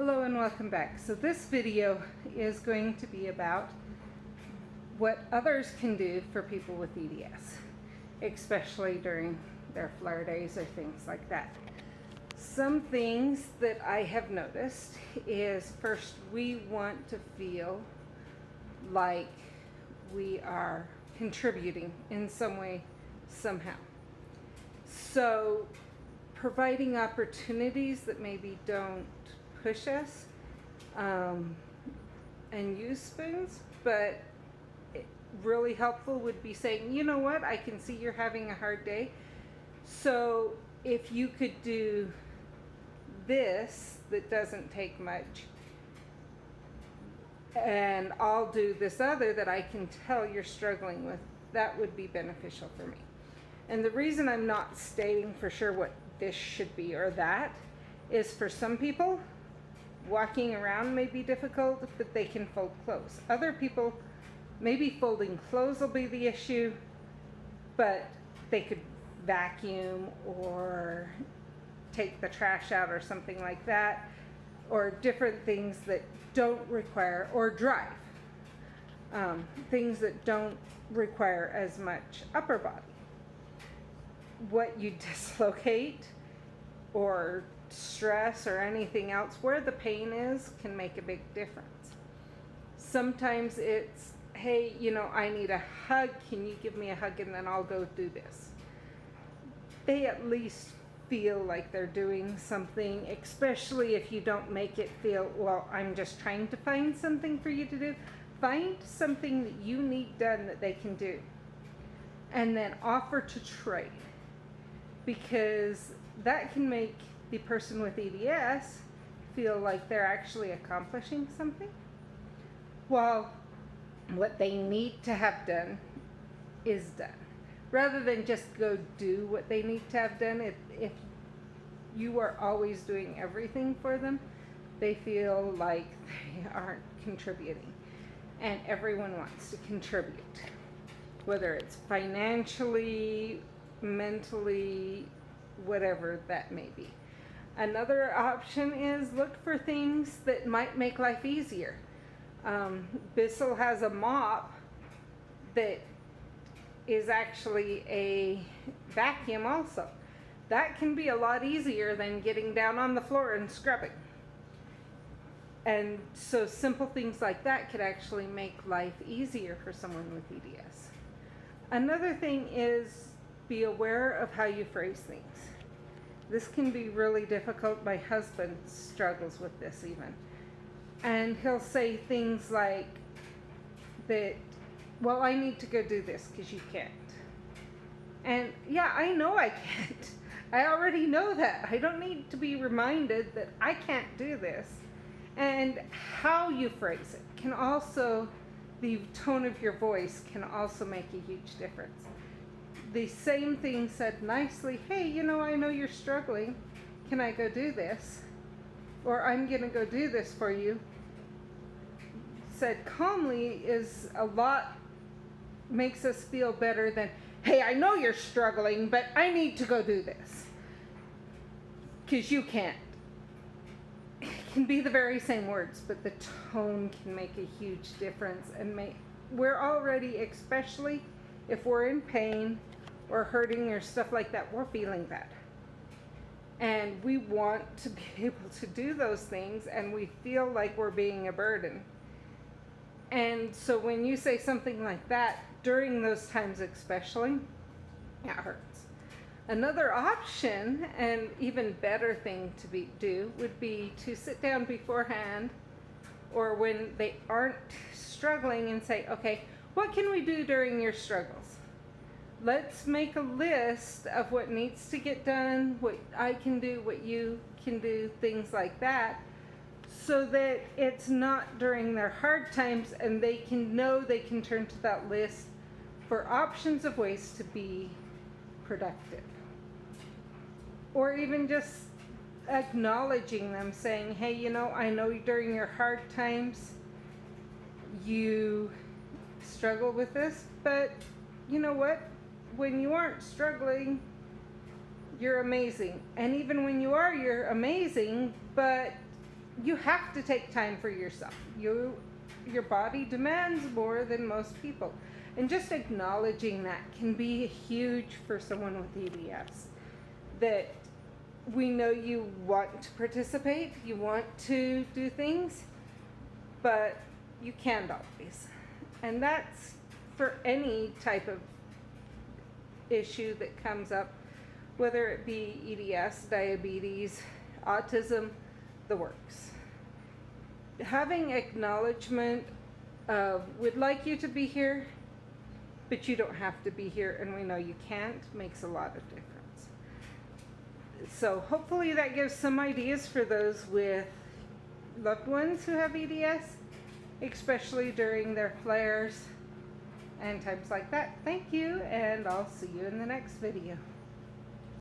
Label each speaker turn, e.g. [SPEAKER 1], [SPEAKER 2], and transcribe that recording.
[SPEAKER 1] Hello and welcome back. So this video is going to be about what others can do for people with EDS, especially during their flare days or things like that. Some things that I have noticed is, first, we want to feel like we are contributing in some way, somehow. So providing opportunities that maybe don't push us and use spoons, but really helpful would be saying, you know what, I can see you're having a hard day, so if you could do this that doesn't take much, and I'll do this other that I can tell you're struggling with, that would be beneficial for me. And the reason I'm not stating for sure what this should be or that is, for some people, walking around may be difficult, but they can fold clothes. Other people, maybe folding clothes will be the issue, but they could vacuum or take the trash out or something like that, or different things that don't require, or drive, things that don't require as much upper body. What you dislocate or stress or anything else, where the pain is, can make a big difference. Sometimes it's, hey, I need a hug, can you give me a hug and then I'll go do this. They at least feel like they're doing something, especially if you don't make it feel, well, I'm just trying to find something for you to do. Find something that you need done that they can do, and then offer to trade, because that can make the person with EDS feel like they're actually accomplishing something, while what they need to have done is done. Rather than just go do what they need to have done, if you are always doing everything for them, they feel like they aren't contributing. And everyone wants to contribute, whether it's financially, mentally, whatever that may be. Another option is look for things that might make life easier. Bissell has a mop that is actually a vacuum also. That can be a lot easier than getting down on the floor and scrubbing. And so simple things like that could actually make life easier for someone with EDS. Another thing is, be aware of how you phrase things. This can be really difficult. My husband struggles with this even. And he'll say things like that, well, I need to go do this because you can't. And yeah, I know I can't. I already know that. I don't need to be reminded that I can't do this. And how you phrase it can also, the tone of your voice can also make a huge difference. The same thing said nicely, hey, I know you're struggling. Can I go do this? Or I'm going to go do this for you. Said calmly is a lot, makes us feel better than, hey, I know you're struggling, but I need to go do this because you can't. It can be the very same words, but the tone can make a huge difference. And we're already, especially if we're in pain or hurting or stuff like that, we're feeling that. And we want to be able to do those things, and we feel like we're being a burden. And so when you say something like that, during those times especially, it hurts. Another option, and even better thing to do, would be to sit down beforehand, or when they aren't struggling, and say, okay, what can we do during your struggles? Let's make a list of what needs to get done, what I can do, what you can do, things like that, so that it's not during their hard times, and they can know they can turn to that list for options of ways to be productive. Or even just acknowledging them, saying, hey, I know during your hard times you struggle with this, but you know what? When you aren't struggling, you're amazing. And even when you are, you're amazing, but you have to take time for yourself. Your body demands more than most people. And just acknowledging that can be huge for someone with EDS. That we know you want to participate, you want to do things, but you can't always. And that's for any type of issue that comes up, whether it be EDS, diabetes, autism, the works. Having acknowledgement of, we'd like you to be here, but you don't have to be here, and we know you can't, makes a lot of difference. So hopefully that gives some ideas for those with loved ones who have EDS, especially during their flares and times like that. Thank you, and I'll see you in the next video.